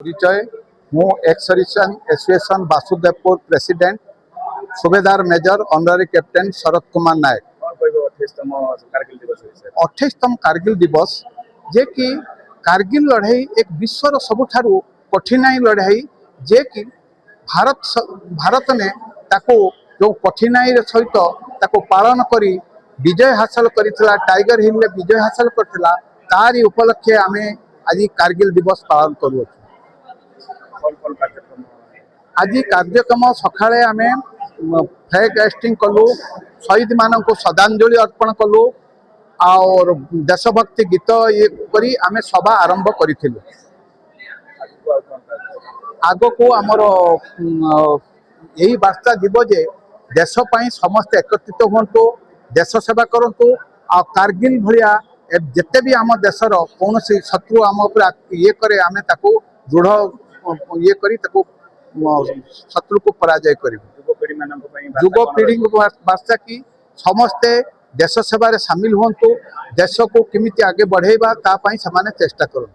परिचय मु ex serviceman association Vasudevpur president Subedar major honorary captain Sharad Kumar Nayak. 28तम कारगिल दिवस जे कि कारगिल लड़ाई एक विश्वर सबुठारु कठिनाई लड़ाई जे कि भारत ने ताको जो कठिनाई सहित ताको पालन करी विजय हासिल करितला टाइगर हिल में विजय हासिल करथिला तारी उपलक्षे आमे आज कारगिल दिवस पालन करू। आज कार्यक्रम सकाळे आमे फ्लैग होस्टिंग कलु शहीद मान को श्रद्धांजलि अर्पण कलु और देशभक्ति गीत ये करी आमे सभा आरंभ करिथिलु। आगो को आमर यही वार्ता जीव जे देश पई समस्त एकत्रित होंतु देश सेवा करंतु आ कारगिल भलिया जिते भी आम देशर कौन शत्रु आम ये करे आमे ताको दृढ़ ये करी ताको शत्रु को पराजय करिबु। युवपीढ़ी वार्ता की समस्ते देश सेवा सामिल होंतु देश को किमिति आगे बढ़ेबा ता पई समाने चेष्टा करंतु।